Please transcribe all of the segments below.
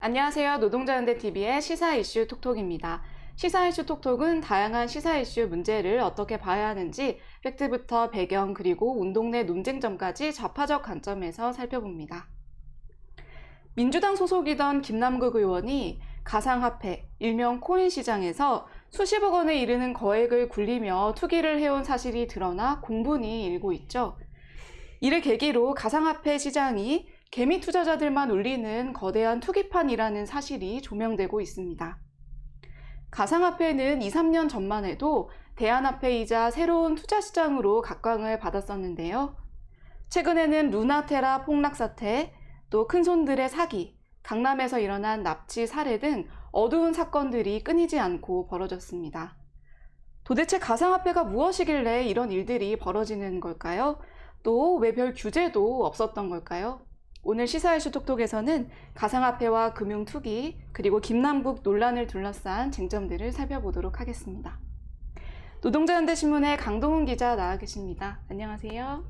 안녕하세요. 노동자연대TV의 시사 이슈 톡톡입니다. 시사 이슈 톡톡은 다양한 시사 이슈 문제를 어떻게 봐야 하는지 팩트부터 배경 그리고 운동 내 논쟁점까지 좌파적 관점에서 살펴봅니다. 민주당 소속이던 김남국 의원이 가상화폐, 일명 코인 시장에서 수십억 원에 이르는 거액을 굴리며 투기를 해온 사실이 드러나 공분이 일고 있죠. 이를 계기로 가상화폐 시장이 개미 투자자들만 울리는 거대한 투기판이라는 사실이 조명되고 있습니다. 가상화폐는 2, 3년 전만 해도 대안화폐이자 새로운 투자 시장으로 각광을 받았었는데요. 최근에는 루나테라 폭락 사태, 또 큰손들의 사기, 강남에서 일어난 납치 사례 등 어두운 사건들이 끊이지 않고 벌어졌습니다. 도대체 가상화폐가 무엇이길래 이런 일들이 벌어지는 걸까요? 또 왜 별 규제도 없었던 걸까요? 오늘 시사 이슈 톡톡에서는 가상화폐와 금융투기 그리고 김남국 논란을 둘러싼 쟁점들을 살펴보도록 하겠습니다. 노동자연대신문의 강동훈 기자 나와 계십니다. 안녕하세요.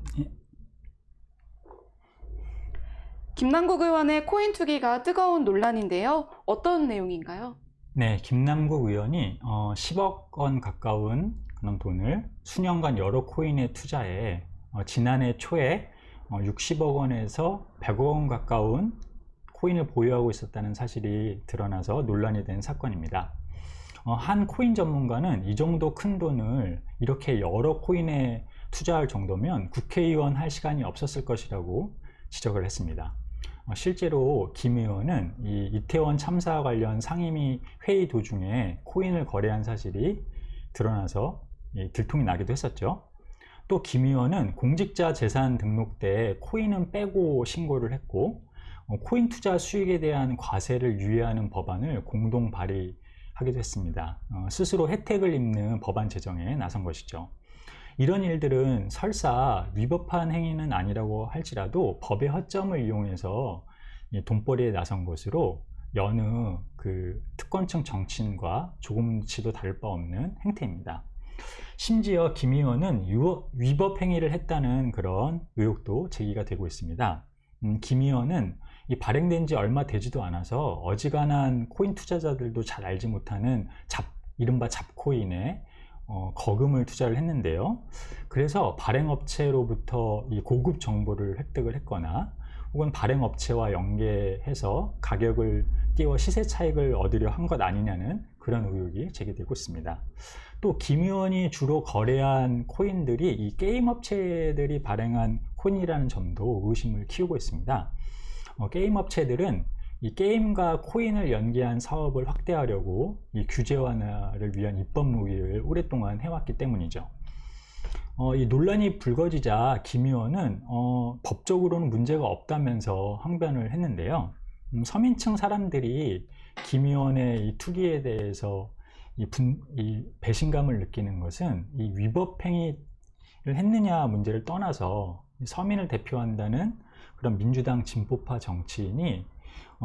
김남국 의원의 코인 투기가 뜨거운 논란인데요. 어떤 내용인가요? 네, 김남국 의원이 10억 원 가까운 그런 돈을 수년간 여러 코인에 투자해 지난해 초에 60억 원에서 100억 원 가까운 코인을 보유하고 있었다는 사실이 드러나서 논란이 된 사건입니다. 한 코인 전문가는 이 정도 큰 돈을 이렇게 여러 코인에 투자할 정도면 국회의원 할 시간이 없었을 것이라고 지적을 했습니다. 실제로 김 의원은 이 이태원 참사와 관련 상임위 회의 도중에 코인을 거래한 사실이 드러나서 들통이 나기도 했었죠. 또 김 의원은 공직자 재산 등록 때 코인은 빼고 신고를 했고 코인 투자 수익에 대한 과세를 유예하는 법안을 공동 발의하기도 했습니다. 스스로 혜택을 입는 법안 제정에 나선 것이죠. 이런 일들은 설사 위법한 행위는 아니라고 할지라도 법의 허점을 이용해서 돈벌이에 나선 것으로 여느 특권층 정치인과 조금치도 다를 바 없는 행태입니다. 심지어 김 의원은 위법 행위를 했다는 그런 의혹도 제기가 되고 있습니다. 김 의원은 발행된 지 얼마 되지도 않아서 어지간한 코인 투자자들도 잘 알지 못하는 이른바 잡코인에 거금을 투자를 했는데요. 그래서 발행업체로부터 이 고급 정보를 획득을 했거나 혹은 발행업체와 연계해서 가격을 띄워 시세 차익을 얻으려 한 것 아니냐는 그런 의혹이 제기되고 있습니다. 또 김 의원이 주로 거래한 코인들이 이 게임 업체들이 발행한 코인이라는 점도 의심을 키우고 있습니다. 게임 업체들은 이 게임과 코인을 연계한 사업을 확대하려고 이 규제 완화를 위한 입법 논의를 오랫동안 해왔기 때문이죠. 이 논란이 불거지자 김 의원은 법적으로는 문제가 없다면서 항변을 했는데요. 서민층 사람들이 김 의원의 이 투기에 대해서 이 배신감을 느끼는 것은 이 위법 행위를 했느냐 문제를 떠나서 서민을 대표한다는 그런 민주당 진보파 정치인이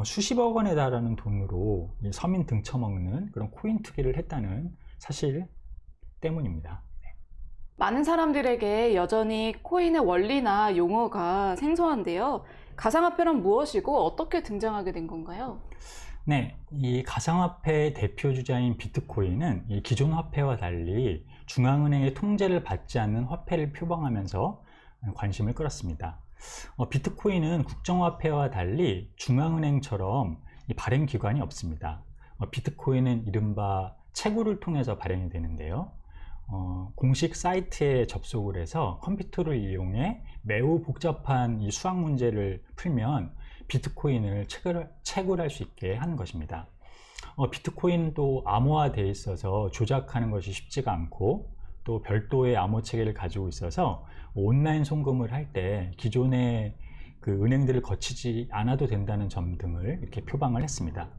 수십억 원에 달하는 돈으로 서민 등쳐먹는 그런 코인 투기를 했다는 사실 때문입니다. 많은 사람들에게 여전히 코인의 원리나 용어가 생소한데요. 가상화폐란 무엇이고 어떻게 등장하게 된 건가요? 네, 이 가상화폐의 대표 주자인 비트코인은 이 기존 화폐와 달리 중앙은행의 통제를 받지 않는 화폐를 표방하면서 관심을 끌었습니다. 비트코인은 국정화폐와 달리 중앙은행처럼 발행 기관이 없습니다. 비트코인은 이른바 채굴을 통해서 발행이 되는데요. 공식 사이트에 접속을 해서 컴퓨터를 이용해 매우 복잡한 이 수학 문제를 풀면 비트코인을 채굴할 수 있게 하는 것입니다. 비트코인도 암호화되어 있어서 조작하는 것이 쉽지가 않고 또 별도의 암호 체계를 가지고 있어서 온라인 송금을 할 때 기존의 은행들을 거치지 않아도 된다는 점 등을 이렇게 표방을 했습니다.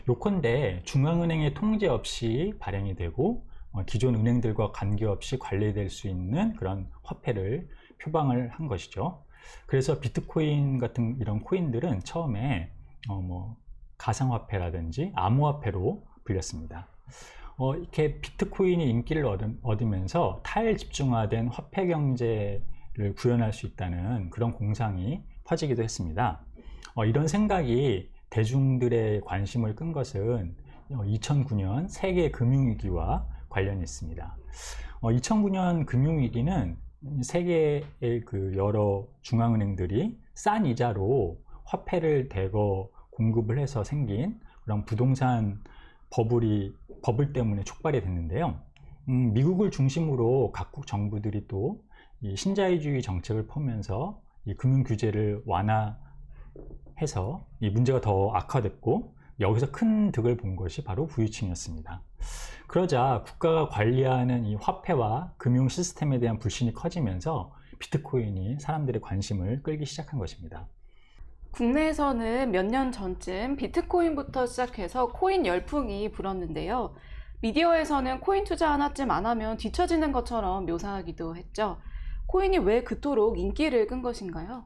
요컨대 중앙은행의 통제 없이 발행이 되고 기존 은행들과 관계없이 관리될 수 있는 그런 화폐를 표방을 한 것이죠. 그래서 비트코인 같은 이런 코인들은 처음에 가상화폐라든지 암호화폐로 불렸습니다. 이렇게 비트코인이 인기를 얻으면서 탈집중화된 화폐 경제를 구현할 수 있다는 그런 공상이 퍼지기도 했습니다. 이런 생각이 대중들의 관심을 끈 것은 2009년 세계 금융위기와 관련이 있습니다. 2009년 금융위기는 세계의 그 여러 중앙은행들이 싼 이자로 화폐를 대거 공급을 해서 생긴 그런 부동산 버블 때문에 촉발이 됐는데요. 미국을 중심으로 각국 정부들이 또 이 신자유주의 정책을 펴면서 이 금융 규제를 완화해서 이 문제가 더 악화됐고, 여기서 큰 득을 본 것이 바로 부유층이었습니다. 그러자 국가가 관리하는 이 화폐와 금융 시스템에 대한 불신이 커지면서 비트코인이 사람들의 관심을 끌기 시작한 것입니다. 국내에서는 몇 년 전쯤 비트코인부터 시작해서 코인 열풍이 불었는데요. 미디어에서는 코인 투자 하나쯤 안 하면 뒤처지는 것처럼 묘사하기도 했죠. 코인이 왜 그토록 인기를 끈 것인가요?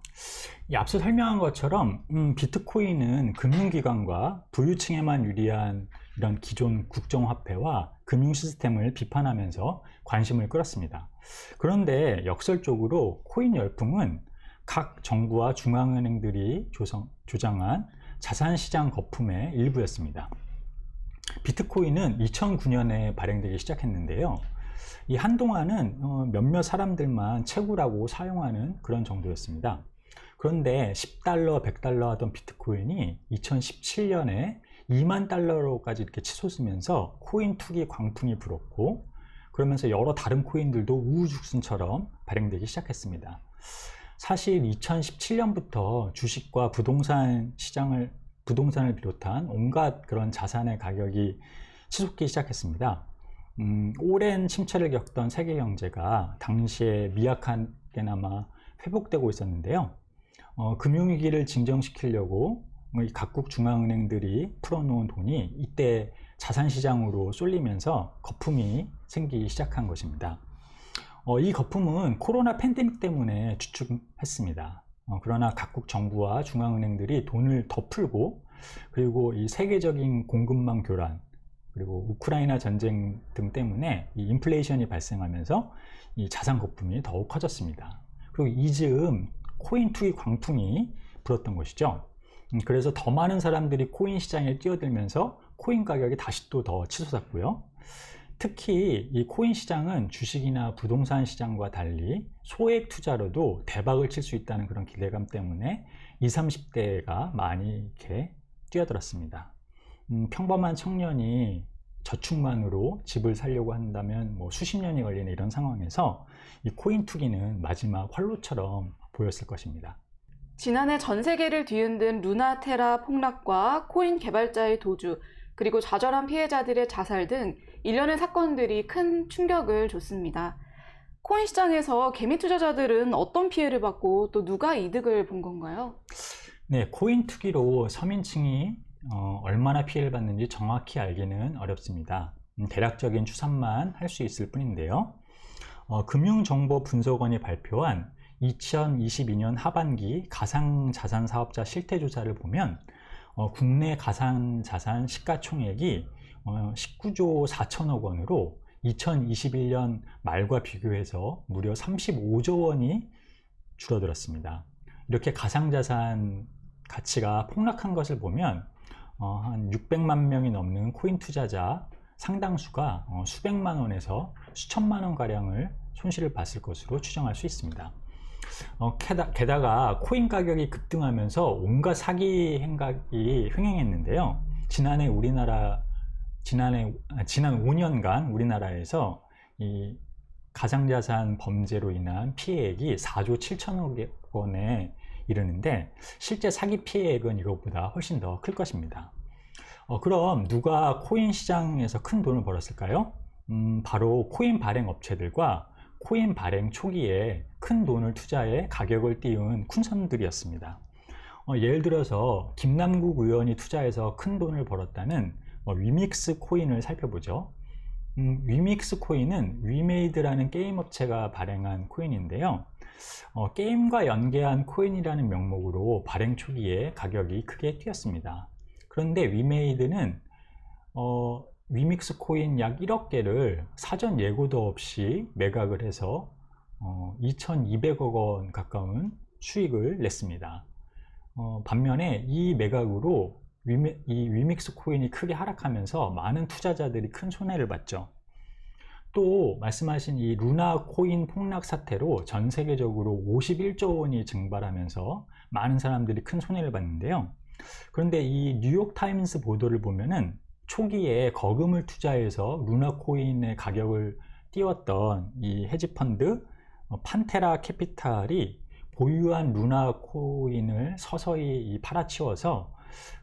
앞서 설명한 것처럼 비트코인은 금융기관과 부유층에만 유리한 이런 기존 국정화폐와 금융 시스템을 비판하면서 관심을 끌었습니다. 그런데 역설적으로 코인 열풍은 각 정부와 중앙은행들이 조장한 자산시장 거품의 일부였습니다. 비트코인은 2009년에 발행되기 시작했는데요. 이 한동안은 몇몇 사람들만 채굴하고 사용하는 그런 정도였습니다. 그런데 10달러, 100달러 하던 비트코인이 2017년에 2만 달러로까지 이렇게 치솟으면서 코인 투기 광풍이 불었고, 그러면서 여러 다른 코인들도 우후죽순처럼 발행되기 시작했습니다. 사실 2017년부터 주식과 부동산을 비롯한 온갖 그런 자산의 가격이 치솟기 시작했습니다. 오랜 침체를 겪던 세계 경제가 당시에 미약하게나마 회복되고 있었는데요. 금융위기를 진정시키려고 각국 중앙은행들이 풀어놓은 돈이 이때 자산시장으로 쏠리면서 거품이 생기기 시작한 것입니다. 이 거품은 코로나 팬데믹 때문에 주춤했습니다. 그러나 각국 정부와 중앙은행들이 돈을 더 풀고, 그리고 이 세계적인 공급망 교란, 그리고 우크라이나 전쟁 등 때문에 이 인플레이션이 발생하면서 이 자산 거품이 더욱 커졌습니다. 그리고 이 즈음 코인 투기 광풍이 불었던 것이죠. 그래서 더 많은 사람들이 코인 시장에 뛰어들면서 코인 가격이 다시 또 더 치솟았고요. 특히 이 코인 시장은 주식이나 부동산 시장과 달리 소액 투자로도 대박을 칠 수 있다는 그런 기대감 때문에 20, 30대가 많이 이렇게 뛰어들었습니다. 평범한 청년이 저축만으로 집을 사려고 한다면 수십 년이 걸리는 이런 상황에서 이 코인 투기는 마지막 활로처럼 보였을 것입니다. 지난해 전 세계를 뒤흔든 루나테라 폭락과 코인 개발자의 도주, 그리고 좌절한 피해자들의 자살 등 일련의 사건들이 큰 충격을 줬습니다. 코인 시장에서 개미 투자자들은 어떤 피해를 받고 또 누가 이득을 본 건가요? 네, 코인 투기로 서민층이 얼마나 피해를 받는지 정확히 알기는 어렵습니다. 대략적인 추산만 할 수 있을 뿐인데요. 금융정보분석원이 발표한 2022년 하반기 가상자산 사업자 실태조사를 보면 국내 가상자산 시가총액이 19조 4천억 원으로 2021년 말과 비교해서 무려 35조 원이 줄어들었습니다. 이렇게 가상자산 가치가 폭락한 것을 보면 한 600만 명이 넘는 코인 투자자 상당수가 수백만 원에서 수천만 원 가량을 손실을 봤을 것으로 추정할 수 있습니다. 게다가 코인 가격이 급등하면서 온갖 사기 행각이 횡행했는데요. 지난 5년간 우리나라에서 이 가상자산 범죄로 인한 피해액이 4조 7천억 원에 이르는데, 실제 사기 피해액은 이것보다 훨씬 더 클 것입니다. 그럼 누가 코인 시장에서 큰 돈을 벌었을까요? 바로 코인 발행 업체들과 코인 발행 초기에 큰 돈을 투자해 가격을 띄운 쿤선들이었습니다. 예를 들어서 김남국 의원이 투자해서 큰 돈을 벌었다는 위믹스 코인을 살펴보죠. 위믹스 코인은 위메이드라는 게임 업체가 발행한 코인인데요. 게임과 연계한 코인이라는 명목으로 발행 초기에 가격이 크게 뛰었습니다. 그런데 위메이드는 위믹스 코인 약 1억 개를 사전 예고도 없이 매각을 해서 2,200억 원 가까운 수익을 냈습니다. 반면에 이 매각으로 이 위믹스 코인이 크게 하락하면서 많은 투자자들이 큰 손해를 봤죠. 또 말씀하신 이 루나 코인 폭락 사태로 전 세계적으로 51조 원이 증발하면서 많은 사람들이 큰 손해를 봤는데요. 그런데 이 뉴욕 타임스 보도를 보면은 초기에 거금을 투자해서 루나 코인의 가격을 띄웠던 이 헤지펀드 판테라 캐피탈이 보유한 루나 코인을 서서히 팔아치워서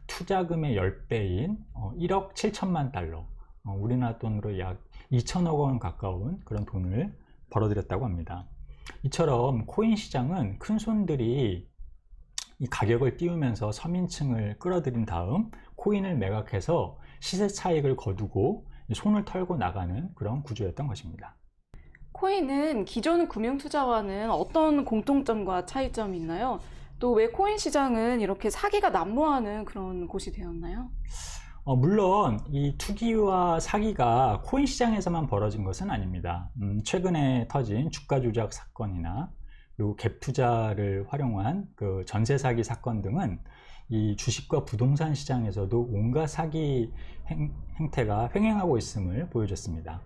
투자금의 10배인 1억 7천만 달러, 우리나라 돈으로 약 2천억 원 가까운 그런 돈을 벌어들였다고 합니다. 이처럼 코인 시장은 큰 손들이 이 가격을 띄우면서 서민층을 끌어들인 다음 코인을 매각해서 시세 차익을 거두고 손을 털고 나가는 그런 구조였던 것입니다. 코인은 기존 금융투자와는 어떤 공통점과 차이점이 있나요? 또 왜 코인 시장은 이렇게 사기가 난무하는 그런 곳이 되었나요? 물론 이 투기와 사기가 코인 시장에서만 벌어진 것은 아닙니다. 최근에 터진 주가 조작 사건이나 그리고 갭 투자를 활용한 그 전세 사기 사건 등은 이 주식과 부동산 시장에서도 온갖 사기 행태가 횡행하고 있음을 보여줬습니다.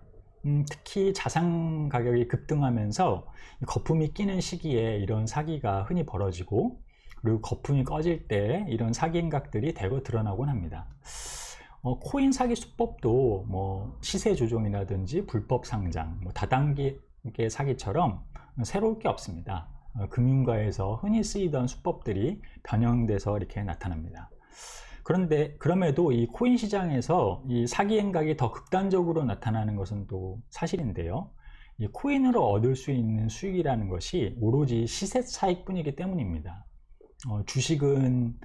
특히 자산 가격이 급등하면서 거품이 끼는 시기에 이런 사기가 흔히 벌어지고, 그리고 거품이 꺼질 때 이런 사기 행각들이 대거 드러나곤 합니다. 코인 사기 수법도 뭐 시세 조종이라든지 불법 상장, 다단계 사기처럼 새로울 게 없습니다. 금융가에서 흔히 쓰이던 수법들이 변형돼서 이렇게 나타납니다. 그런데 그럼에도 이 코인 시장에서 이 사기 행각이 더 극단적으로 나타나는 것은 또 사실인데요. 이 코인으로 얻을 수 있는 수익이라는 것이 오로지 시세 차익 뿐이기 때문입니다. 주식은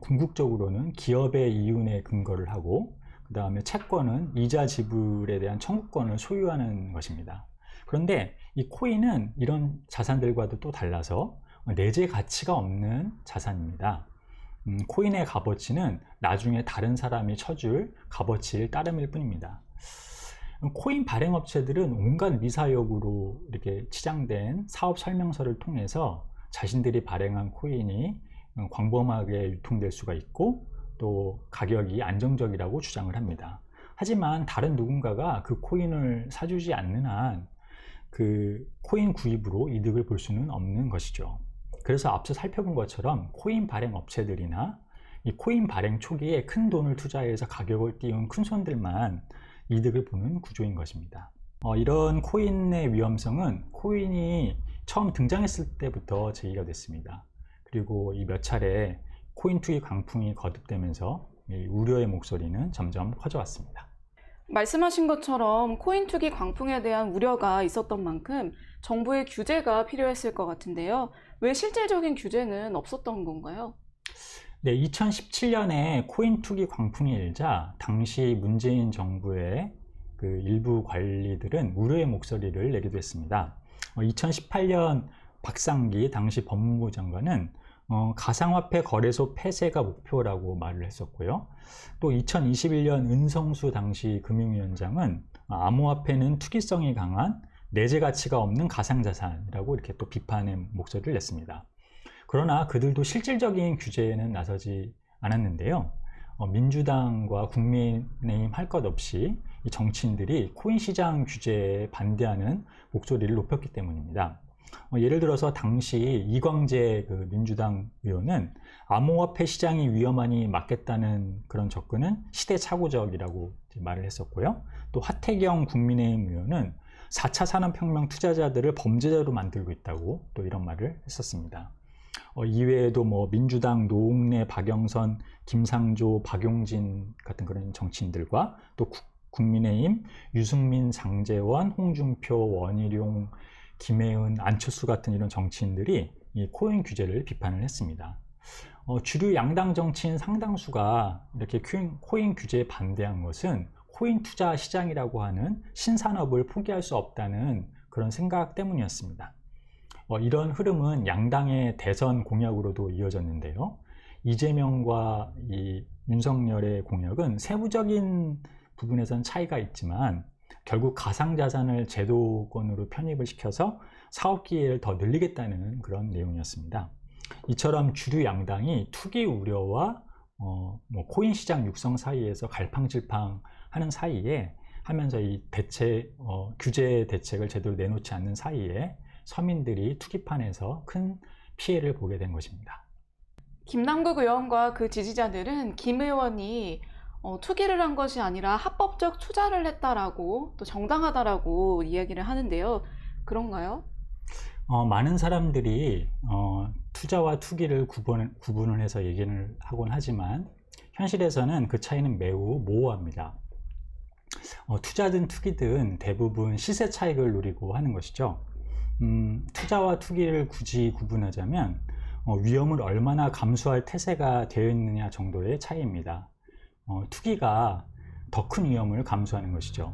궁극적으로는 기업의 이윤에 근거를 하고, 그 다음에 채권은 이자 지불에 대한 청구권을 소유하는 것입니다. 그런데 이 코인은 이런 자산들과도 또 달라서 내재 가치가 없는 자산입니다. 코인의 값어치는 나중에 다른 사람이 쳐줄 값어치를 따름일 뿐입니다. 코인 발행업체들은 온갖 미사역으로 이렇게 치장된 사업 설명서를 통해서 자신들이 발행한 코인이 광범하게 유통될 수가 있고, 또 가격이 안정적이라고 주장을 합니다. 하지만 다른 누군가가 그 코인을 사주지 않는 한 그 코인 구입으로 이득을 볼 수는 없는 것이죠. 그래서 앞서 살펴본 것처럼 코인 발행 업체들이나 이 코인 발행 초기에 큰 돈을 투자해서 가격을 띄운 큰 손들만 이득을 보는 구조인 것입니다. 이런 코인의 위험성은 코인이 처음 등장했을 때부터 제기가 됐습니다. 그리고 이 몇 차례 코인 투기 광풍이 거듭되면서 이 우려의 목소리는 점점 커져왔습니다. 말씀하신 것처럼 코인 투기 광풍에 대한 우려가 있었던 만큼 정부의 규제가 필요했을 것 같은데요. 왜 실질적인 규제는 없었던 건가요? 네, 2017년에 코인 투기 광풍이 일자 당시 문재인 정부의 그 일부 관리들은 우려의 목소리를 내기도 했습니다. 2018년 박상기 당시 법무부 장관은 가상화폐 거래소 폐쇄가 목표라고 말을 했었고요. 또 2021년 은성수 당시 금융위원장은 암호화폐는 투기성이 강한 내재 가치가 없는 가상자산이라고 이렇게 또 비판의 목소리를 냈습니다. 그러나 그들도 실질적인 규제에는 나서지 않았는데요. 민주당과 국민의힘 할 것 없이 이 정치인들이 코인 시장 규제에 반대하는 목소리를 높였기 때문입니다. 예를 들어서 당시 이광재 그 민주당 의원은 암호화폐 시장이 위험하니 막겠다는 그런 접근은 시대착오적이라고 말을 했었고요. 또 하태경 국민의힘 의원은 4차 산업혁명 투자자들을 범죄자로 만들고 있다고 또 이런 말을 했었습니다. 이외에도 뭐 민주당 노웅래, 박영선, 김상조, 박용진 같은 그런 정치인들과 또 국민의힘 유승민, 장제원, 홍준표, 원희룡, 김혜은, 안철수 같은 이런 정치인들이 이 코인 규제를 비판을 했습니다. 주류 양당 정치인 상당수가 이렇게 코인 규제에 반대한 것은 코인 투자 시장이라고 하는 신산업을 포기할 수 없다는 그런 생각 때문이었습니다. 이런 흐름은 양당의 대선 공약으로도 이어졌는데요. 이재명과 이 윤석열의 공약은 세부적인 부분에선 차이가 있지만 결국 가상자산을 제도권으로 편입을 시켜서 사업 기회를 더 늘리겠다는 그런 내용이었습니다. 이처럼 주류 양당이 투기 우려와 뭐 코인 시장 육성 사이에서 갈팡질팡 하는 사이에 하면서 이 규제 대책을 제대로 내놓지 않는 사이에 서민들이 투기판에서 큰 피해를 보게 된 것입니다. 김남국 의원과 그 지지자들은 김 의원이 투기를 한 것이 아니라 합법적 투자를 했다라고 또 정당하다라고 이야기를 하는데요. 그런가요? 많은 사람들이 투자와 투기를 구분을 해서 얘기를 하곤 하지만 현실에서는 그 차이는 매우 모호합니다. 투자든 투기든 대부분 시세 차익을 노리고 하는 것이죠. 투자와 투기를 굳이 구분하자면 위험을 얼마나 감수할 태세가 되어 있느냐 정도의 차이입니다. 투기가 더 큰 위험을 감수하는 것이죠.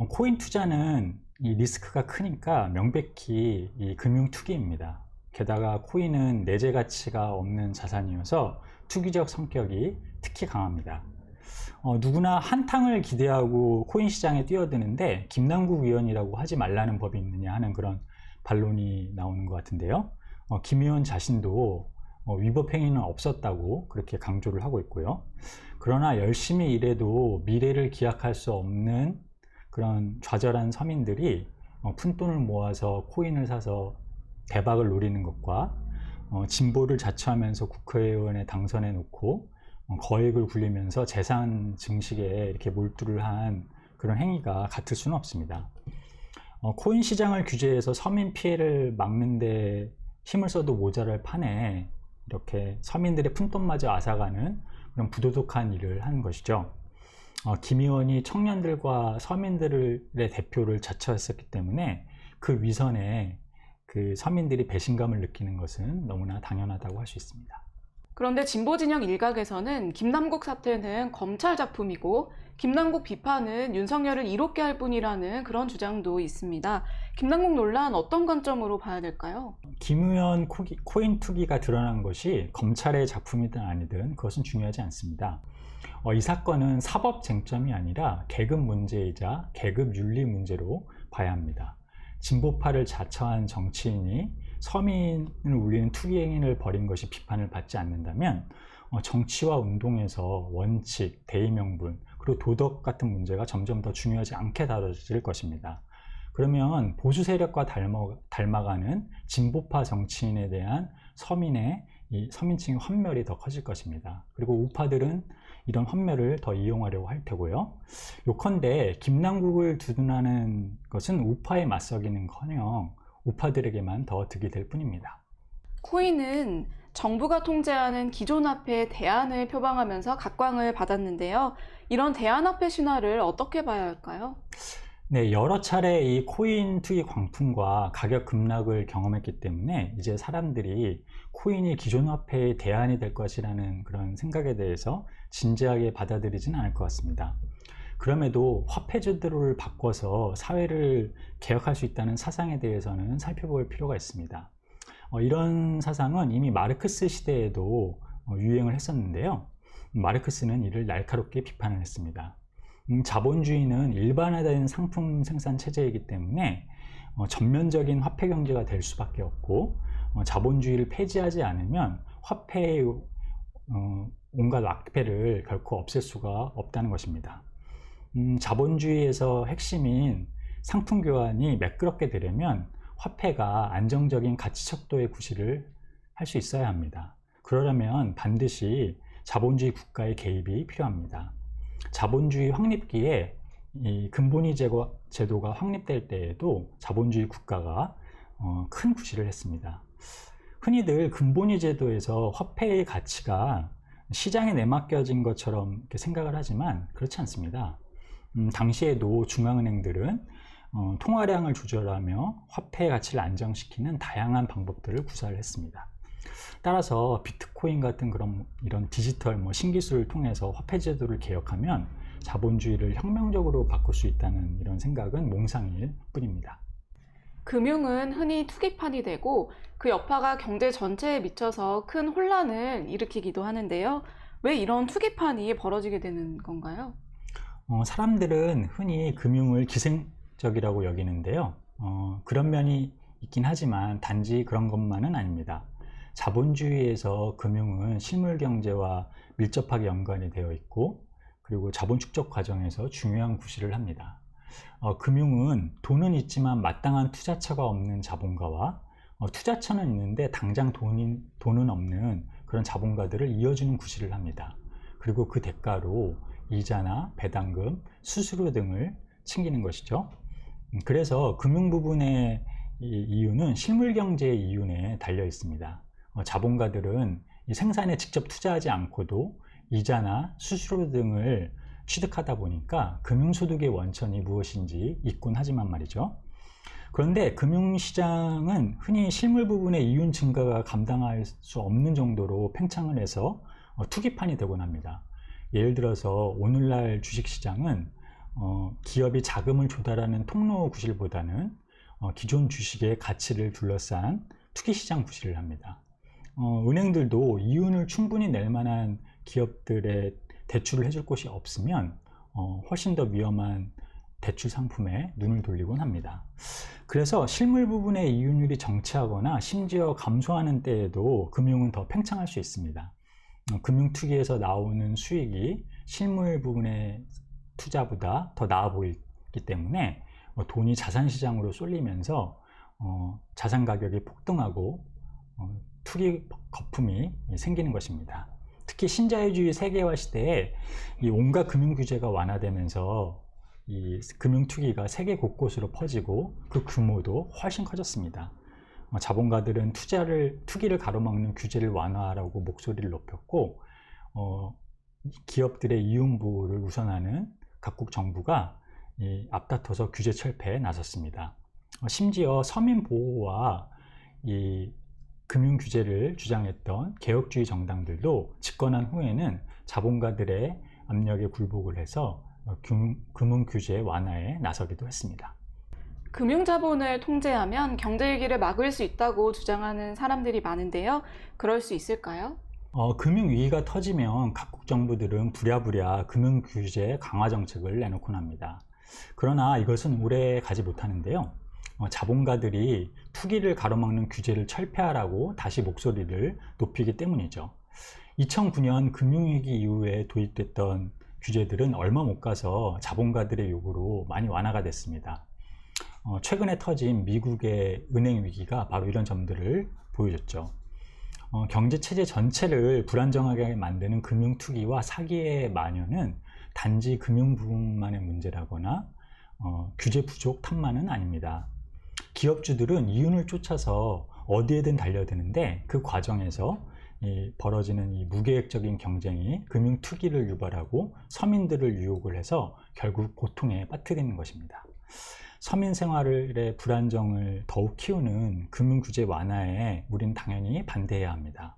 코인 투자는 이 리스크가 크니까 명백히 이 금융 투기입니다. 게다가 코인은 내재 가치가 없는 자산이어서 투기적 성격이 특히 강합니다. 누구나 한탕을 기대하고 코인 시장에 뛰어드는데 김남국 의원이라고 하지 말라는 법이 있느냐 하는 그런 반론이 나오는 것 같은데요. 김 의원 자신도 위법 행위는 없었다고 그렇게 강조를 하고 있고요. 그러나 열심히 일해도 미래를 기약할 수 없는 그런 좌절한 서민들이 푼돈을 모아서 코인을 사서 대박을 노리는 것과 진보를 자처하면서 국회의원에 당선해 놓고 거액을 굴리면서 재산 증식에 이렇게 몰두를 한 그런 행위가 같을 수는 없습니다. 코인 시장을 규제해서 서민 피해를 막는 데 힘을 써도 모자랄 판에 이렇게 서민들의 푼돈마저 앗아가는 그런 부도덕한 일을 한 것이죠. 김 의원이 청년들과 서민들의 대표를 자처했었기 때문에 그 위선에 그 서민들이 배신감을 느끼는 것은 너무나 당연하다고 할 수 있습니다. 그런데 진보 진영 일각에서는 김남국 사태는 검찰 작품이고 김남국 비판은 윤석열을 이롭게 할 뿐이라는 그런 주장도 있습니다. 김남국 논란 어떤 관점으로 봐야 될까요? 김 의원 코인 투기가 드러난 것이 검찰의 작품이든 아니든 그것은 중요하지 않습니다. 이 사건은 사법 쟁점이 아니라 계급 문제이자 계급 윤리 문제로 봐야 합니다. 진보파를 자처한 정치인이 서민을 울리는 투기 행위를 벌인 것이 비판을 받지 않는다면 정치와 운동에서 원칙, 대의명분, 그리고 도덕 같은 문제가 점점 더 중요하지 않게 다뤄질 것입니다. 그러면 보수 세력과 닮아가는 진보파 정치인에 대한 서민층의 환멸이 더 커질 것입니다. 그리고 우파들은 이런 환멸을 더 이용하려고 할 테고요. 요컨대 김남국을 두둔하는 것은 우파에 맞서기는커녕 우파들에게만 더 득이 될 뿐입니다. 코인은 정부가 통제하는 기존화폐 대안을 표방하면서 각광을 받았는데요. 이런 대안화폐 신화를 어떻게 봐야 할까요? 네, 여러 차례 이 코인 투기 광풍과 가격 급락을 경험했기 때문에 이제 사람들이 코인이 기존 화폐의 대안이 될 것이라는 그런 생각에 대해서 진지하게 받아들이지는 않을 것 같습니다. 그럼에도 화폐 제도를 바꿔서 사회를 개혁할 수 있다는 사상에 대해서는 살펴볼 필요가 있습니다. 이런 사상은 이미 마르크스 시대에도 유행을 했었는데요. 마르크스는 이를 날카롭게 비판을 했습니다. 자본주의는 일반화된 상품 생산 체제이기 때문에 전면적인 화폐 경제가 될 수밖에 없고 자본주의를 폐지하지 않으면 화폐의 온갖 악폐를 결코 없앨 수가 없다는 것입니다. 자본주의에서 핵심인 상품 교환이 매끄럽게 되려면 화폐가 안정적인 가치 척도의 구실을 할 수 있어야 합니다. 그러려면 반드시 자본주의 국가의 개입이 필요합니다. 자본주의 확립기에 이 근본위 제도가 확립될 때에도 자본주의 국가가 큰 구실을 했습니다. 흔히들 근본위 제도에서 화폐의 가치가 시장에 내맡겨진 것처럼 이렇게 생각을 하지만 그렇지 않습니다. 당시에도 중앙은행들은 통화량을 조절하며 화폐의 가치를 안정시키는 다양한 방법들을 구사를 했습니다. 따라서 비트코인 같은 이런 디지털 신기술을 통해서 화폐 제도를 개혁하면 자본주의를 혁명적으로 바꿀 수 있다는 이런 생각은 몽상일 뿐입니다. 금융은 흔히 투기판이 되고 그 여파가 경제 전체에 미쳐서 큰 혼란을 일으키기도 하는데요. 왜 이런 투기판이 벌어지게 되는 건가요? 사람들은 흔히 금융을 기생적이라고 여기는데요. 그런 면이 있긴 하지만 단지 그런 것만은 아닙니다. 자본주의에서 금융은 실물 경제와 밀접하게 연관이 되어 있고, 그리고 자본 축적 과정에서 중요한 구실을 합니다. 금융은 돈은 있지만 마땅한 투자처가 없는 자본가와 투자처는 있는데 당장 돈은 없는 그런 자본가들을 이어주는 구실을 합니다. 그리고 그 대가로 이자나 배당금, 수수료 등을 챙기는 것이죠. 그래서 금융 부분의 이유는 실물 경제의 이윤에 달려 있습니다. 자본가들은 이 생산에 직접 투자하지 않고도 이자나 수수료 등을 취득하다 보니까 금융소득의 원천이 무엇인지 있곤 하지만 말이죠. 그런데 금융시장은 흔히 실물 부분의 이윤 증가가 감당할 수 없는 정도로 팽창을 해서 투기판이 되곤 합니다. 예를 들어서 오늘날 주식시장은 기업이 자금을 조달하는 통로 구실보다는 기존 주식의 가치를 둘러싼 투기시장 구실을 합니다. 은행들도 이윤을 충분히 낼 만한 기업들의 대출을 해줄 곳이 없으면 훨씬 더 위험한 대출 상품에 눈을 돌리곤 합니다. 그래서 실물 부분의 이윤율이 정체하거나 심지어 감소하는 때에도 금융은 더 팽창할 수 있습니다. 금융투기에서 나오는 수익이 실물 부분의 투자보다 더 나아 보이기 때문에 돈이 자산시장으로 쏠리면서 자산 가격이 폭등하고 투기 거품이 생기는 것입니다. 특히 신자유주의 세계화 시대에 이 온갖 금융 규제가 완화되면서 이 금융 투기가 세계 곳곳으로 퍼지고 그 규모도 훨씬 커졌습니다. 자본가들은 투기를 가로막는 규제를 완화하라고 목소리를 높였고, 기업들의 이윤 보호를 우선하는 각국 정부가 앞다퉈서 규제 철폐에 나섰습니다. 심지어 서민 보호와 이 금융 규제를 주장했던 개혁주의 정당들도 집권한 후에는 자본가들의 압력에 굴복을 해서 금융 규제 완화에 나서기도 했습니다. 금융자본을 통제하면 경제위기를 막을 수 있다고 주장하는 사람들이 많은데요. 그럴 수 있을까요? 금융위기가 터지면 각국 정부들은 부랴부랴 금융 규제 강화 정책을 내놓곤 합니다. 그러나 이것은 오래 가지 못하는데요. 자본가들이 투기를 가로막는 규제를 철폐하라고 다시 목소리를 높이기 때문이죠. 2009년 금융위기 이후에 도입됐던 규제들은 얼마 못 가서 자본가들의 요구로 많이 완화가 됐습니다. 최근에 터진 미국의 은행 위기가 바로 이런 점들을 보여줬죠. 경제체제 전체를 불안정하게 만드는 금융투기와 사기의 만연은 단지 금융 부분만의 문제라거나 규제 부족 탓만은 아닙니다. 기업주들은 이윤을 쫓아서 어디에든 달려드는데 그 과정에서 벌어지는 이 무계획적인 경쟁이 금융 투기를 유발하고 서민들을 유혹을 해서 결국 고통에 빠뜨리는 것입니다. 서민 생활의 불안정을 더욱 키우는 금융 규제 완화에 우리는 당연히 반대해야 합니다.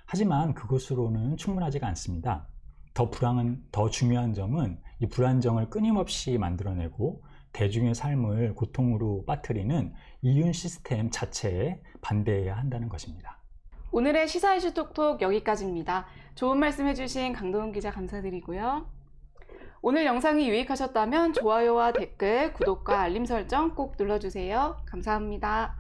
하지만 그것으로는 충분하지가 않습니다. 더 중요한 점은 이 불안정을 끊임없이 만들어내고 대중의 삶을 고통으로 빠뜨리는 이윤 시스템 자체에 반대해야 한다는 것입니다. 오늘의 시사 이슈 톡톡 여기까지입니다. 좋은 말씀 해주신 강도훈 기자 감사드리고요. 오늘 영상이 유익하셨다면 좋아요와 댓글, 구독과 알림 설정 꼭 눌러주세요. 감사합니다.